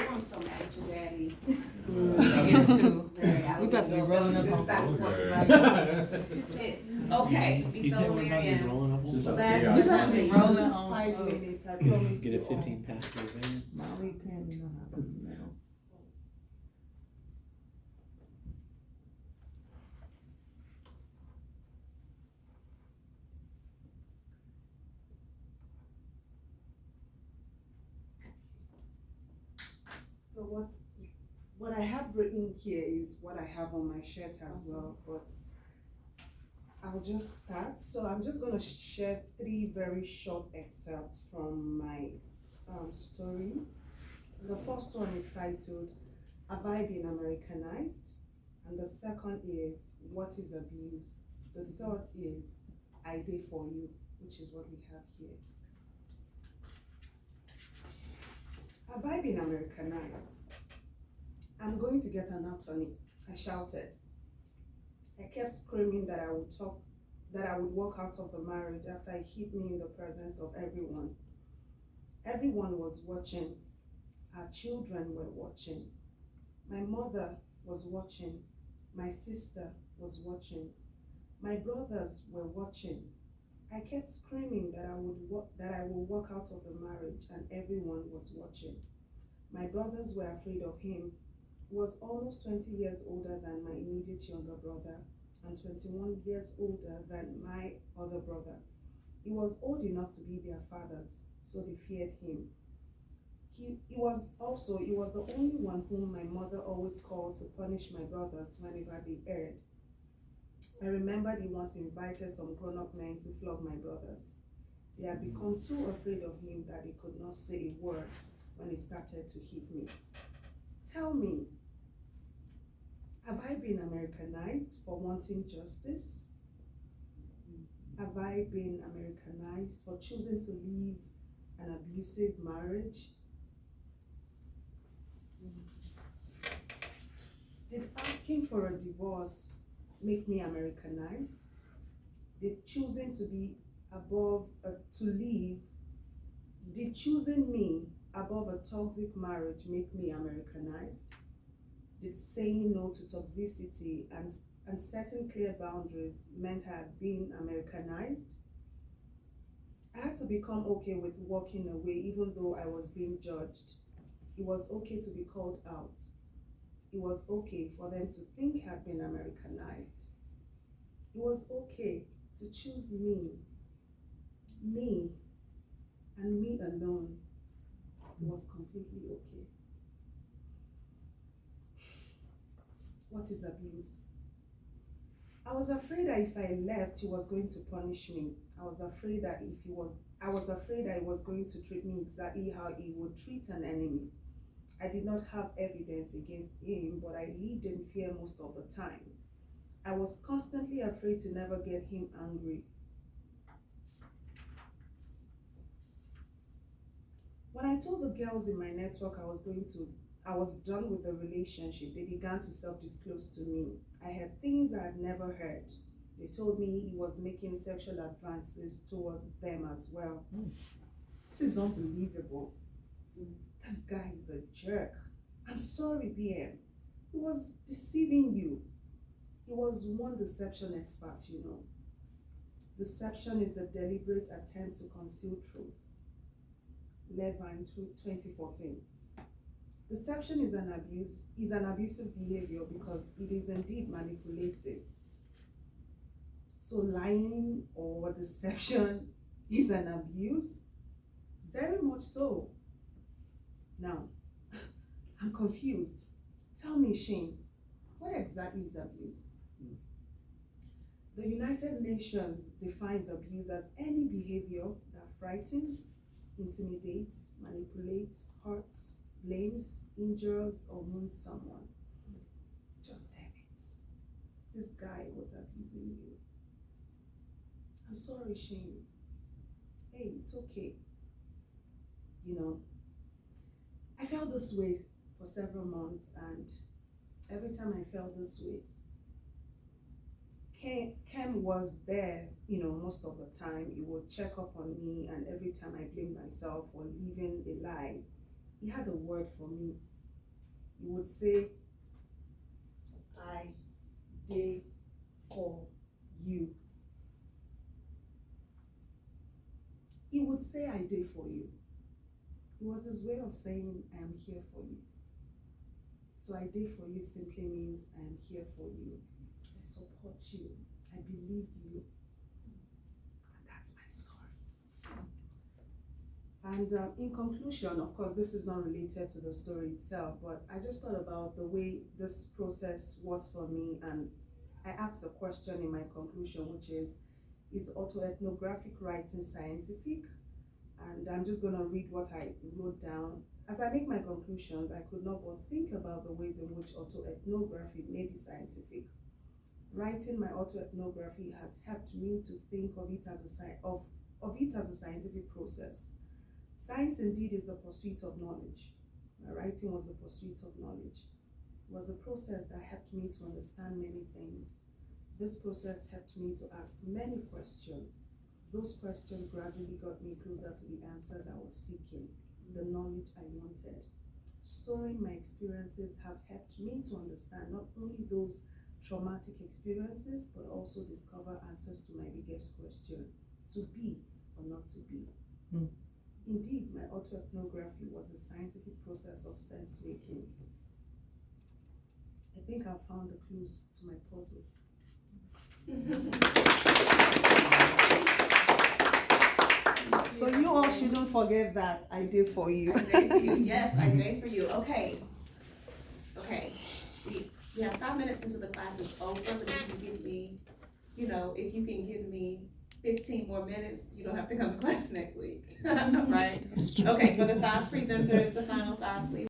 on some Action Daddy. We about to be rolling up on Okay, Bisola-Mariam. Since I'm Last TI. but not least. rolling on 5 minutes, I promise Get you a all. 15 past the event. Molly apparently know how to metal. So what I have written here is what I have on my shirt as well, but I'll just start. So I'm just going to share 3 very short excerpts from my story. The first one is titled, Have I Been Americanized? And the second is, What is Abuse? The third is, I Did For You, which is what we have here. Have I been Americanized? I'm going to get an attorney, I shouted. I kept screaming that I would walk out of the marriage after it hit me in the presence of everyone. Everyone was watching. Our children were watching. My mother was watching. My sister was watching. My brothers were watching. I kept screaming that I would walk out of the marriage, and everyone was watching. My brothers were afraid of him. He was almost 20 years older than my immediate younger brother and 21 years older than my other brother. He was old enough to be their fathers, so they feared him. He was the only one whom my mother always called to punish my brothers whenever they erred. I remembered he once invited some grown-up men to flog my brothers. They had become too afraid of him that they could not say a word when he started to hit me. Tell me, have I been Americanized for wanting justice? Have I been Americanized for choosing to leave an abusive marriage? Did asking for a divorce make me Americanized? Did choosing to be did choosing me above a toxic marriage make me Americanized? Did saying no to toxicity and setting clear boundaries meant I had been Americanized? I had to become okay with walking away even though I was being judged. It was okay to be called out. It was okay for them to think I'd been Americanized. It was okay to choose me, and me alone. It was completely okay. What is abuse? I was afraid that if I left, he was going to punish me. I was afraid that I was going to treat me exactly how he would treat an enemy. I did not have evidence against him, but I lived in fear most of the time. I was constantly afraid to never get him angry. When I told the girls in my network I was done with the relationship, they began to self-disclose to me. I heard things I had never heard. They told me he was making sexual advances towards them as well. This is unbelievable. This guy is a jerk. I'm sorry, BM. He was deceiving you. He was one deception expert, you know. Deception is the deliberate attempt to conceal truth. Levine, 2014. Deception is an abusive behavior because it is indeed manipulative. So lying or deception is an abuse? Very much so. Now, I'm confused. Tell me, Shane, what exactly is abuse? The United Nations defines abuse as any behavior that frightens, intimidates, manipulates, hurts, blames, injures, or wounds someone. Just damn it. This guy was abusing you. I'm sorry, Shane. Hey, it's okay. You know, I felt this way for several months, and every time I felt this way, Ken was there, you know, most of the time. He would check up on me, and every time I blamed myself for living a lie, he had a word for me. You would say, I did for you. He would say, I did for you. It was his way of saying, I am here for you. So I did for you simply means I am here for you. I support you. I believe you. And that's my story. And in conclusion, of course, this is not related to the story itself, but I just thought about the way this process was for me, and I asked a question in my conclusion, which is autoethnographic writing scientific? And I'm just going to read what I wrote down. As I make my conclusions, I could not but think about the ways in which autoethnography may be scientific. Writing my autoethnography has helped me to think of it as a scientific process. Science indeed is the pursuit of knowledge. My writing was a pursuit of knowledge. It was a process that helped me to understand many things. This process helped me to ask many questions. Those questions gradually got me closer to the answers I was seeking, the knowledge I wanted. Storing my experiences have helped me to understand not only those traumatic experiences, but also discover answers to my biggest question, to be or not to be. Indeed, my autoethnography was a scientific process of sense making. I think I've found the clues to my puzzle. So you all shouldn't forget that I did for you. I did for you. Yes, I did for you. Okay. We have 5 minutes into the class is over, but if you give me, if you can give me 15 more minutes, you don't have to come to class next week. Right? Okay, for the 5 presenters, the final 5, please.